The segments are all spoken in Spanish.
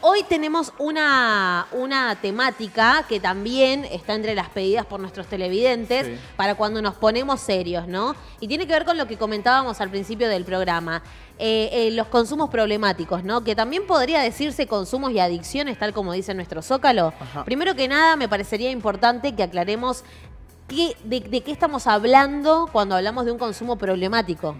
Hoy tenemos una temática que también está entre las pedidas por nuestros televidentes para cuando nos ponemos serios, ¿no? Y tiene que ver con lo que comentábamos al principio del programa, los consumos problemáticos, ¿no? Que también podría decirse consumos y adicciones, tal como dice nuestro Zócalo. Ajá. Primero que nada, me parecería importante que aclaremos de qué estamos hablando cuando hablamos de un consumo problemático.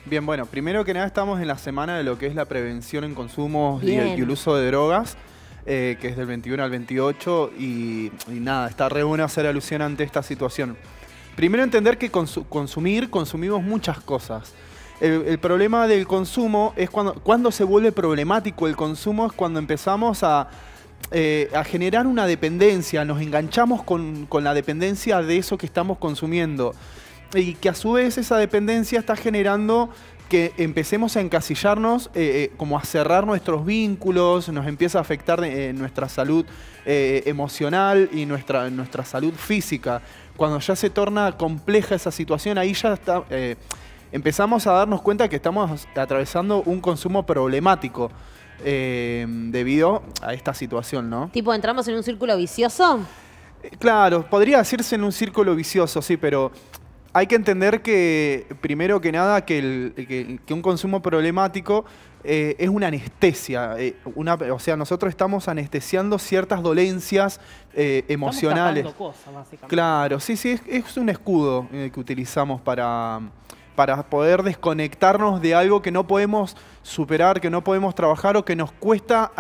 Bien, bueno, primero que nada estamos en la semana de lo que es la prevención en consumos y el uso de drogas, que es del 21 al 28 y nada, está re bueno hacer alusión ante esta situación. Primero entender que consumimos muchas cosas. El problema del consumo es cuando se vuelve problemático el consumo, es cuando empezamos a generar una dependencia, nos enganchamos con la dependencia de eso que estamos consumiendo. Y que a su vez esa dependencia está generando que empecemos a encasillarnos, como a cerrar nuestros vínculos, nos empieza a afectar nuestra salud emocional y nuestra salud física. Cuando ya se torna compleja esa situación, ahí ya está, empezamos a darnos cuenta que estamos atravesando un consumo problemático debido a esta situación, ¿no? ¿Tipo entramos en un círculo vicioso? Claro, podría decirse en un círculo vicioso, sí, pero hay que entender que, primero que nada, que un consumo problemático es una anestesia. O sea, nosotros estamos anestesiando ciertas dolencias emocionales. Estamos tapando cosas, básicamente. Claro, sí, es un escudo que utilizamos para poder desconectarnos de algo que no podemos superar, que no podemos trabajar o que nos cuesta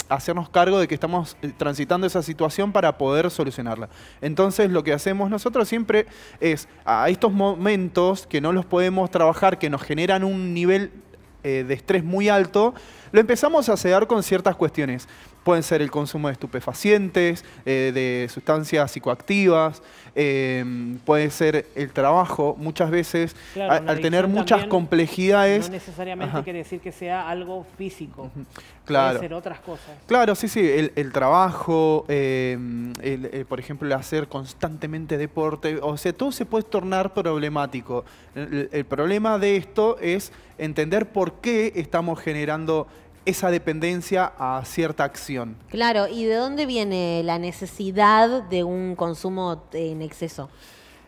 hacernos cargo de que estamos transitando esa situación para poder solucionarla. Entonces lo que hacemos nosotros siempre es a estos momentos que no los podemos trabajar, que nos generan un nivel de estrés muy alto, lo empezamos a sedar con ciertas cuestiones. Pueden ser el consumo de estupefacientes, de sustancias psicoactivas, puede ser el trabajo. Muchas veces, claro, al tener muchas complejidades... No necesariamente quiere decir que sea algo físico. Claro. Puede ser otras cosas. Claro, sí. El trabajo, por ejemplo, el hacer constantemente deporte. O sea, todo se puede tornar problemático. El problema de esto es entender por qué estamos generando esa dependencia a cierta acción. Claro, ¿y de dónde viene la necesidad de un consumo en exceso?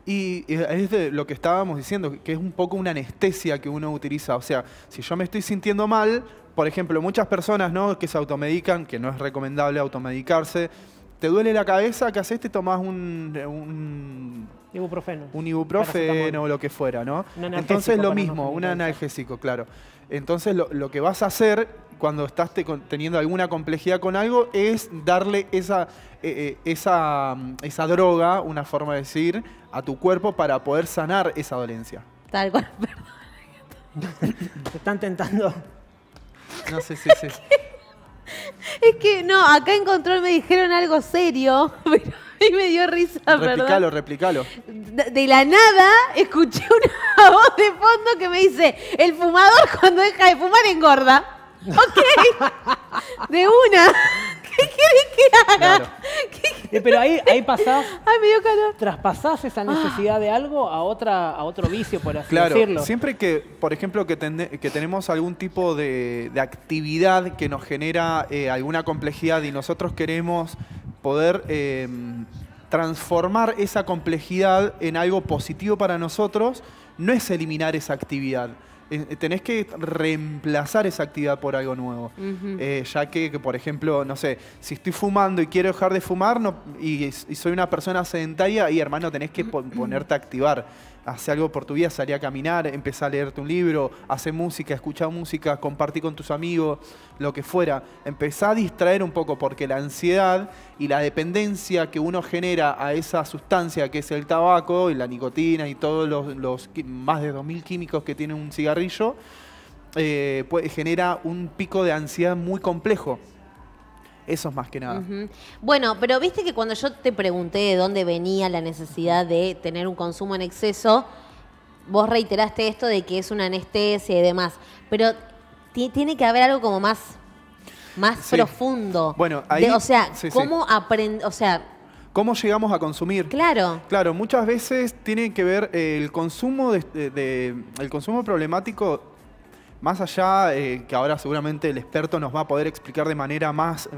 Y es de lo que estábamos diciendo, que es un poco una anestesia que uno utiliza. O sea, si yo me estoy sintiendo mal, por ejemplo, muchas personas, ¿no?, que se automedican, que no es recomendable automedicarse. Te duele la cabeza, ¿qué haces? Te tomás un ibuprofeno o lo que fuera, ¿no? Entonces lo mismo, un analgésico, claro. Entonces lo que vas a hacer cuando estás teniendo alguna complejidad con algo es darle esa droga, una forma de decir, a tu cuerpo para poder sanar esa dolencia. Tal cual, perdón. Te están tentando. No sé, sí. Es que no, acá en control me dijeron algo serio, pero a mí me dio risa, ¿verdad? Replicalo. De la nada escuché una voz de fondo que me dice: el fumador cuando deja de fumar engorda. Ok, de una. ¿Qué querés que haga? Claro. Pero ahí pasás, Ay, me dio calor. traspasás esa necesidad de algo a otro vicio, por así Claro, decirlo. siempre que, por ejemplo, que tenemos algún tipo de actividad que nos genera alguna complejidad y nosotros queremos poder transformar esa complejidad en algo positivo para nosotros, no es eliminar esa actividad. Tenés que reemplazar esa actividad por algo nuevo. Ya que, por ejemplo, no sé, si estoy fumando y quiero dejar de fumar y soy una persona sedentaria, y hermano, tenés que ponerte a activar. Hacé algo por tu vida, salí a caminar, empezá a leerte un libro, hacé música, escuchá música, compartí con tus amigos, lo que fuera. Empezá a distraer un poco, porque la ansiedad y la dependencia que uno genera a esa sustancia que es el tabaco y la nicotina y todos los más de 2000 químicos que tiene un cigarrillo, genera un pico de ansiedad muy complejo. Eso es más que nada. Bueno, pero viste que cuando yo te pregunté de dónde venía la necesidad de tener un consumo en exceso, vos reiteraste esto de que es una anestesia y demás. Pero tiene que haber algo como más profundo. Bueno, ahí... ¿cómo aprende? O sea... ¿Cómo llegamos a consumir? Claro. Claro, muchas veces tiene que ver el consumo el consumo problemático más allá, que ahora seguramente el experto nos va a poder explicar de manera más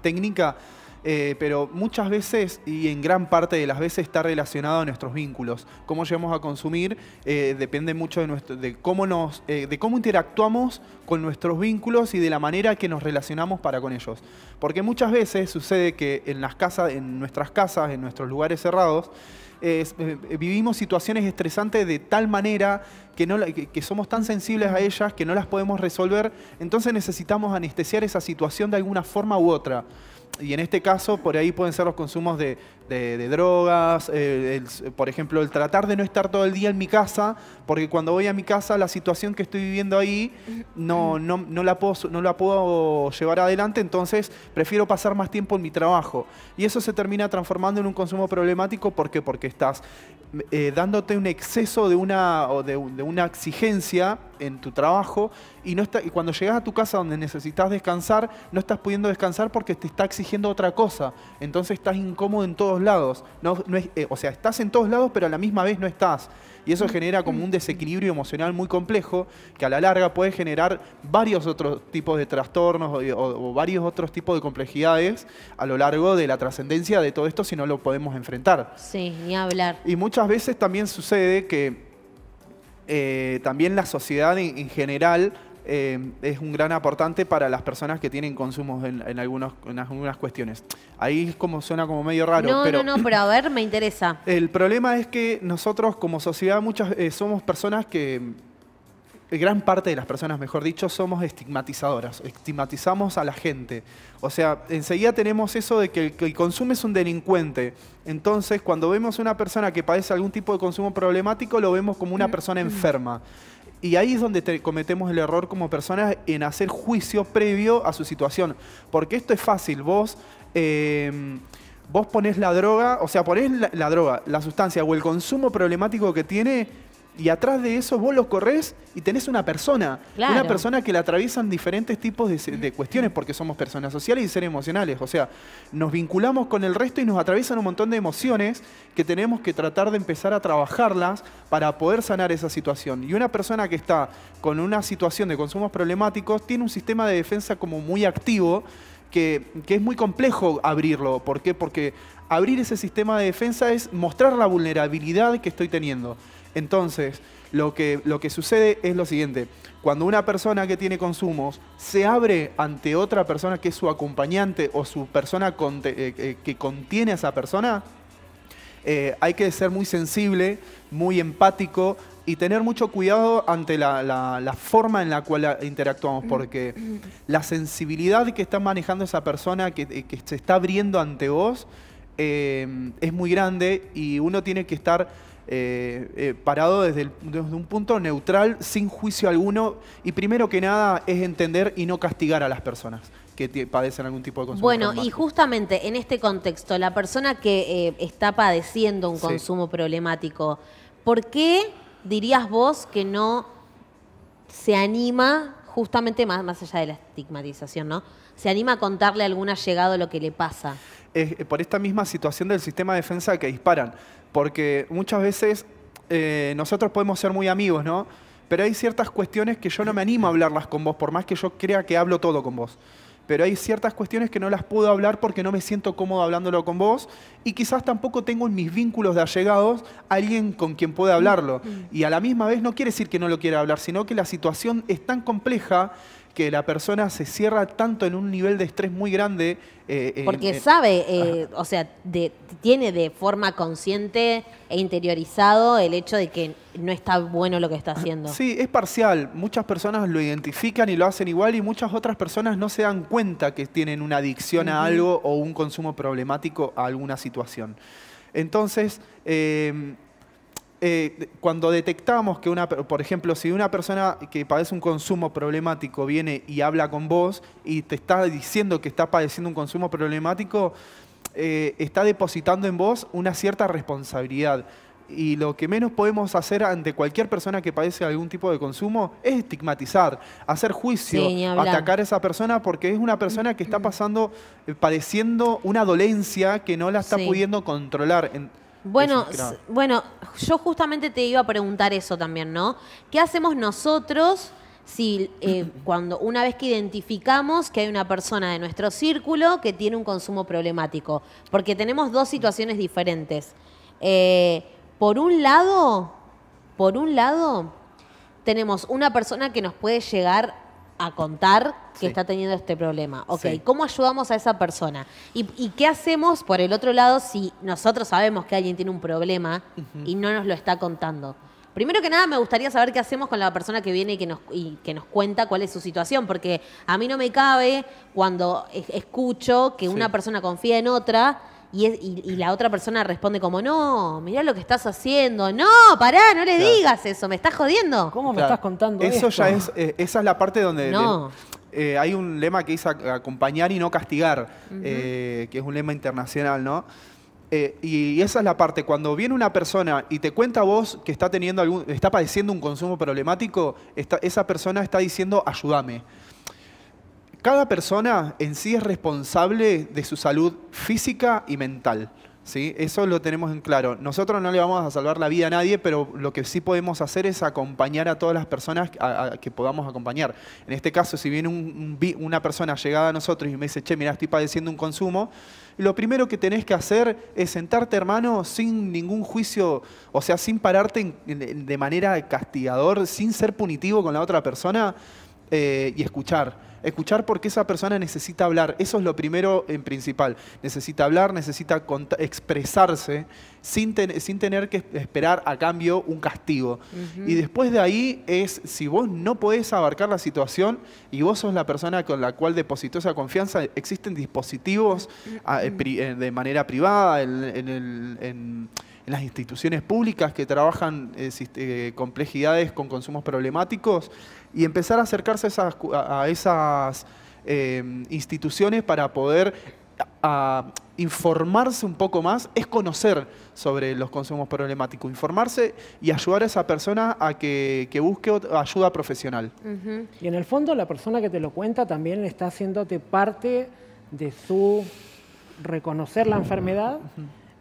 técnica, pero muchas veces y en gran parte de las veces está relacionado a nuestros vínculos. Cómo llegamos a consumir depende mucho de cómo interactuamos con nuestros vínculos y de la manera que nos relacionamos para con ellos. Porque muchas veces sucede que en nuestras casas, en nuestros lugares cerrados, vivimos situaciones estresantes de tal manera que somos tan sensibles a ellas que no las podemos resolver, entonces necesitamos anestesiar esa situación de alguna forma u otra. Y en este caso, por ahí pueden ser los consumos de drogas, por ejemplo, el tratar de no estar todo el día en mi casa, porque cuando voy a mi casa la situación que estoy viviendo ahí no la puedo llevar adelante, entonces prefiero pasar más tiempo en mi trabajo. Y eso se termina transformando en un consumo problemático. ¿Por qué? Porque estás dándote un exceso de una exigencia en tu trabajo y cuando llegas a tu casa donde necesitas descansar, no estás pudiendo descansar porque te está exigiendo otra cosa. Entonces estás incómodo en todos lados. O sea, estás en todos lados, pero a la misma vez no estás. Y eso genera como un desequilibrio emocional muy complejo que a la larga puede generar varios otros tipos de trastornos o varios otros tipos de complejidades a lo largo de la trascendencia de todo esto si no lo podemos enfrentar. Sí, ni hablar. Y muchas veces también sucede que también la sociedad en general es un gran aportante para las personas que tienen consumos en algunas cuestiones. Ahí suena como medio raro. Pero a ver, me interesa. El problema es que nosotros como sociedad somos personas que, gran parte de las personas, mejor dicho, somos estigmatizadoras. Estigmatizamos a la gente. O sea, enseguida tenemos eso de que el que consume es un delincuente. Entonces, cuando vemos a una persona que padece algún tipo de consumo problemático, lo vemos como una persona enferma. Y ahí es donde cometemos el error como personas en hacer juicio previo a su situación. Porque esto es fácil. Vos ponés la droga, o sea, ponés la droga, la sustancia o el consumo problemático que tiene, y atrás de eso vos lo corres y tenés una persona. Claro. Una persona que la atraviesan diferentes tipos de cuestiones porque somos personas sociales y seres emocionales. O sea, nos vinculamos con el resto y nos atraviesan un montón de emociones que tenemos que tratar de empezar a trabajarlas para poder sanar esa situación. Y una persona que está con una situación de consumos problemáticos tiene un sistema de defensa como muy activo que es muy complejo abrirlo. ¿Por qué? Porque abrir ese sistema de defensa es mostrar la vulnerabilidad que estoy teniendo. Entonces, lo que sucede es lo siguiente. Cuando una persona que tiene consumos se abre ante otra persona que es su acompañante o su persona que contiene a esa persona, hay que ser muy sensible, muy empático y tener mucho cuidado ante la forma en la cual interactuamos, porque la sensibilidad que está manejando esa persona que se está abriendo ante vos es muy grande y uno tiene que estar parado desde un punto neutral, sin juicio alguno, y primero que nada es entender y no castigar a las personas que padecen algún tipo de consumo problemático. Y justamente en este contexto, la persona que está padeciendo un consumo problemático, ¿por qué dirías vos que no se anima, justamente más allá de la estigmatización, ¿no? Se anima a contarle a algún allegado lo que le pasa? Por esta misma situación del sistema de defensa que disparan. Porque muchas veces nosotros podemos ser muy amigos, ¿no? Pero hay ciertas cuestiones que yo no me animo a hablarlas con vos, por más que yo crea que hablo todo con vos. Pero hay ciertas cuestiones que no las puedo hablar porque no me siento cómodo hablándolo con vos y quizás tampoco tengo en mis vínculos de allegados a alguien con quien pueda hablarlo. Y a la misma vez no quiere decir que no lo quiera hablar, sino que la situación es tan compleja que la persona se cierra tanto en un nivel de estrés muy grande. Porque sabe, o sea, tiene de forma consciente e interiorizado el hecho de que no está bueno lo que está haciendo. Sí, es parcial. Muchas personas lo identifican y lo hacen igual y muchas otras personas no se dan cuenta que tienen una adicción a algo o un consumo problemático a alguna situación. Entonces, cuando detectamos que por ejemplo, si una persona que padece un consumo problemático viene y habla con vos y te está diciendo que está padeciendo un consumo problemático, está depositando en vos una cierta responsabilidad. Y lo que menos podemos hacer ante cualquier persona que padece algún tipo de consumo es estigmatizar, hacer juicio, atacar a esa persona porque es una persona que está padeciendo una dolencia que no la está pudiendo controlar. Bueno, yo justamente te iba a preguntar eso también, ¿no? ¿Qué hacemos nosotros si una vez que identificamos que hay una persona de nuestro círculo que tiene un consumo problemático. Porque tenemos dos situaciones diferentes. Por un lado, tenemos una persona que nos puede llegar a contar que está teniendo este problema. Ok, ¿cómo ayudamos a esa persona? ¿Y qué hacemos por el otro lado si nosotros sabemos que alguien tiene un problema y no nos lo está contando? Primero que nada, me gustaría saber qué hacemos con la persona que viene y que nos cuenta cuál es su situación, porque a mí no me cabe cuando escucho que una persona confía en otra y la otra persona responde como, no, mirá lo que estás haciendo. No, pará, no le digas eso, me estás jodiendo. ¿Cómo me estás contando eso? Esto Ya es, esa es la parte donde hay un lema que dice acompañar y no castigar, que es un lema internacional, ¿no? Y esa es la parte, cuando viene una persona y te cuenta a vos que está padeciendo un consumo problemático, esa persona está diciendo, ayúdame. Cada persona en sí es responsable de su salud física y mental, ¿sí? Eso lo tenemos en claro. Nosotros no le vamos a salvar la vida a nadie, pero lo que sí podemos hacer es acompañar a todas las personas que podamos acompañar. En este caso, si viene una persona llegada a nosotros y me dice, che, mira, estoy padeciendo un consumo, lo primero que tenés que hacer es sentarte, hermano, sin ningún juicio, o sea, sin pararte de manera castigador, sin ser punitivo con la otra persona, y escuchar. Escuchar porque esa persona necesita hablar. Eso es lo primero en principal. Necesita hablar, necesita expresarse sin tener que esperar a cambio un castigo. Y después de ahí si vos no podés abarcar la situación y vos sos la persona con la cual depositó esa confianza, existen dispositivos de manera privada en las instituciones públicas que trabajan complejidades con consumos problemáticos, y empezar a acercarse a esas instituciones para poder informarse un poco más, es conocer sobre los consumos problemáticos, informarse y ayudar a esa persona a que busque ayuda profesional. Y en el fondo la persona que te lo cuenta también está haciéndote parte de su reconocer la enfermedad,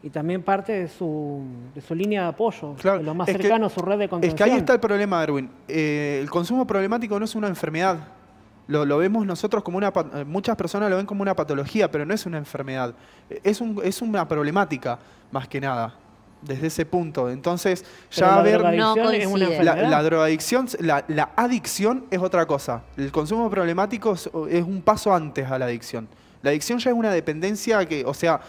y también parte de su línea de apoyo, claro, de lo más cercano a su red de contención. Es que ahí está el problema, Erwin. El consumo problemático no es una enfermedad. Lo vemos nosotros como muchas personas lo ven como una patología, pero no es una enfermedad. Es una problemática, más que nada, desde ese punto. Entonces, ya ver... Es una enfermedad. La drogadicción, la adicción es otra cosa. El consumo problemático es un paso antes a la adicción. La adicción ya es una dependencia que, o sea...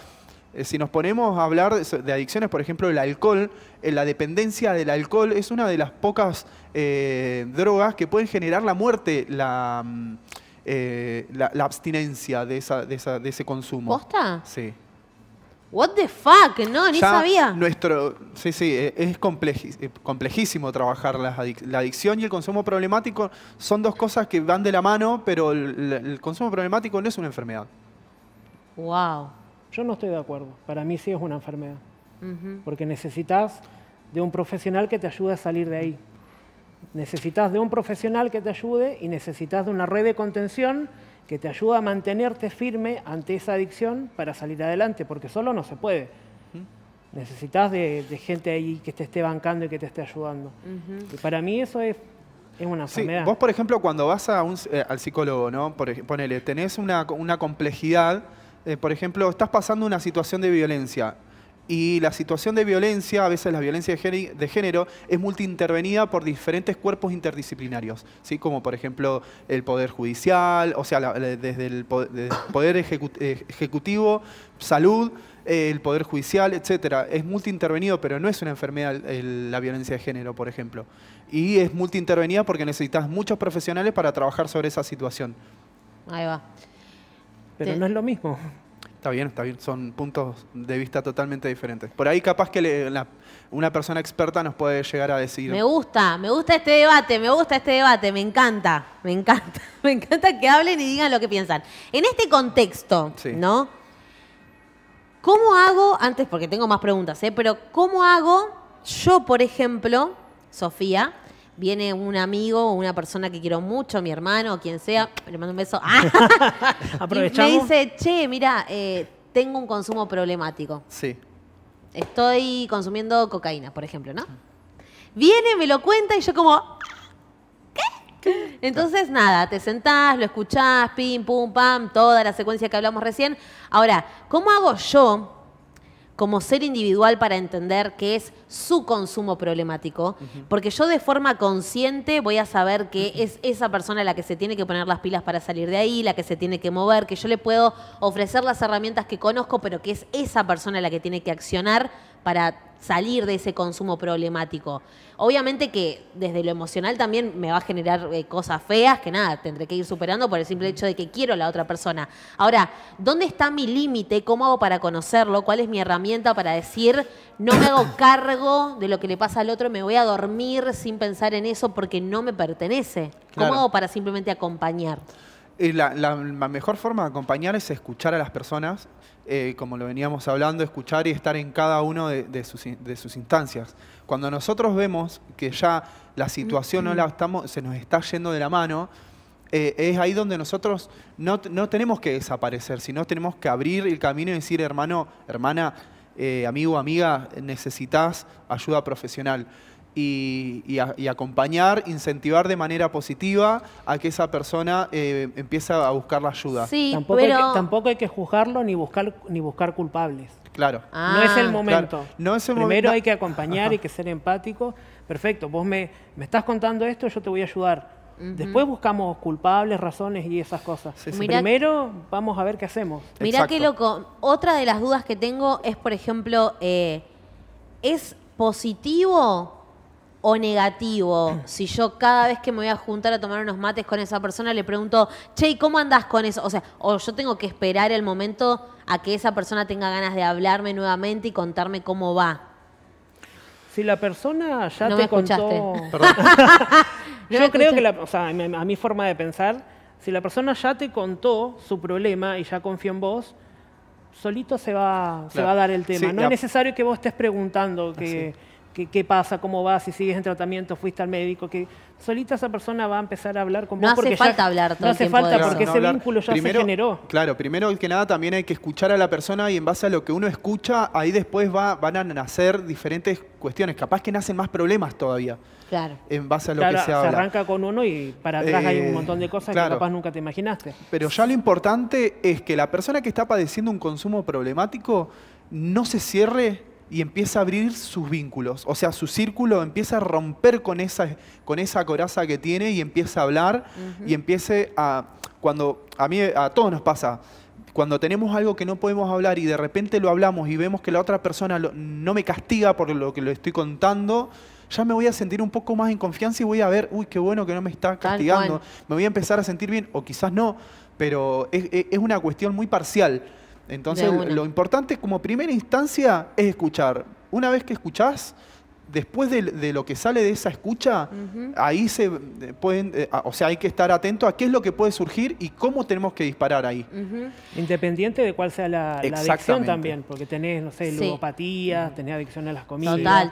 Si nos ponemos a hablar de adicciones, por ejemplo, el alcohol, la dependencia del alcohol es una de las pocas drogas que pueden generar la muerte, la abstinencia de ese consumo. ¿Posta? Sí. What the fuck, no, ni sabía. Es complejísimo trabajar la adicción y el consumo problemático. Son dos cosas que van de la mano, pero el consumo problemático no es una enfermedad. Wow. Yo no estoy de acuerdo. Para mí sí es una enfermedad. Porque necesitas de un profesional que te ayude a salir de ahí. Necesitas de un profesional que te ayude y necesitas de una red de contención que te ayude a mantenerte firme ante esa adicción para salir adelante, porque solo no se puede. Necesitas de gente ahí que te esté bancando y que te esté ayudando. Y para mí eso es una enfermedad. Vos, por ejemplo, cuando vas al psicólogo, ¿no? Ponele, tenés una complejidad. Por ejemplo, estás pasando una situación de violencia y la situación de violencia, a veces la violencia de género, es multiintervenida por diferentes cuerpos interdisciplinarios, ¿sí? Como por ejemplo el Poder Judicial, o sea, desde el Poder Ejecutivo, Salud, el Poder Judicial, etcétera. Es multiintervenido, pero no es una enfermedad la violencia de género, por ejemplo. Y es multiintervenida porque necesitas muchos profesionales para trabajar sobre esa situación. Ahí va. Pero no es lo mismo. Está bien, son puntos de vista totalmente diferentes. Por ahí capaz que una persona experta nos puede llegar a decir... Me gusta este debate, me encanta. Me encanta que hablen y digan lo que piensan. En este contexto, ¿no? ¿Cómo hago, antes porque tengo más preguntas, pero cómo hago yo, por ejemplo, Sofía... Viene un amigo o una persona que quiero mucho, mi hermano o quien sea, le mando un beso. Aprovechamos. Y me dice, che, mira, tengo un consumo problemático. Sí. Estoy consumiendo cocaína, por ejemplo, ¿no? Viene, me lo cuenta y yo como, ¿qué? Entonces, nada, te sentás, lo escuchás, pim, pum, pam, toda la secuencia que hablamos recién. Ahora, ¿cómo hago yo como ser individual para entender qué es su consumo problemático? Porque yo de forma consciente voy a saber que es esa persona la que se tiene que poner las pilas para salir de ahí, la que se tiene que mover, que yo le puedo ofrecer las herramientas que conozco, pero que es esa persona la que tiene que accionar para salir de ese consumo problemático. Obviamente que desde lo emocional también me va a generar cosas feas que nada, tendré que ir superando por el simple hecho de que quiero a la otra persona. Ahora, ¿dónde está mi límite? ¿Cómo hago para conocerlo? ¿Cuál es mi herramienta para decir no me hago cargo de lo que le pasa al otro, me voy a dormir sin pensar en eso porque no me pertenece? ¿Cómo Claro. hago para simplemente acompañar? La mejor forma de acompañar es escuchar a las personas, como lo veníamos hablando, escuchar y estar en cada uno de sus instancias. Cuando nosotros vemos que ya la situación se nos está yendo de la mano, es ahí donde nosotros no tenemos que desaparecer, sino tenemos que abrir el camino y decir, hermano, hermana, amigo, amiga, necesitas ayuda profesional. Y acompañar, incentivar de manera positiva a que esa persona empiece a buscar la ayuda. Sí, Tampoco hay que juzgarlo ni buscar culpables. Claro. No es el momento. Claro. No es el Primero momento. hay que acompañar, hay que ser empático. Perfecto, vos me estás contando esto, yo te voy a ayudar. Después buscamos culpables, razones y esas cosas. Sí, sí. Primero vamos a ver qué hacemos. Mirá qué loco. Otra de las dudas que tengo es, por ejemplo, ¿es positivo o negativo si yo cada vez que me voy a juntar a tomar unos mates con esa persona le pregunto, che, ¿y cómo andás con eso? O sea, o yo tengo que esperar el momento a que esa persona tenga ganas de hablarme nuevamente y contarme cómo va. Si la persona ya No te me escuchaste. contó... Perdón. Yo creo que, a mi forma de pensar, si la persona ya te contó su problema y ya confió en vos, solito se va a dar el tema. Sí, No es necesario que vos estés preguntando qué pasa, cómo vas, si sigues en tratamiento, fuiste al médico, que solita esa persona va a empezar a hablar con vos. No hace porque falta hablar todo No el hace tiempo falta de eso. porque No ese hablar. vínculo ya Primero, se generó. Claro, primero que nada también hay que escuchar a la persona y en base a lo que uno escucha, ahí después van a nacer diferentes cuestiones. Capaz que nacen más problemas todavía. Claro. En base a lo Claro, que se habla. arranca con uno y para atrás hay un montón de cosas claro. que capaz nunca te imaginaste. Pero ya lo importante es que la persona que está padeciendo un consumo problemático no se cierre y empieza a abrir sus vínculos. O sea, su círculo empieza a romper con esa coraza que tiene y empieza a hablar y empiece a... A todos nos pasa, cuando tenemos algo que no podemos hablar y de repente lo hablamos y vemos que la otra persona no me castiga por lo que le estoy contando, ya me voy a sentir un poco más en confianza y voy a ver, uy, qué bueno que no me está castigando. Me voy a empezar a sentir bien, o quizás no, pero es una cuestión muy parcial. Entonces, lo importante como primera instancia es escuchar. Una vez que escuchás, después de lo que sale de esa escucha, ahí se pueden, o sea, hay que estar atento a qué es lo que puede surgir y cómo tenemos que disparar ahí. Independiente de cuál sea la adicción también, porque tenés, no sé, Sí. ludopatía, tenés adicción a las comidas. Total.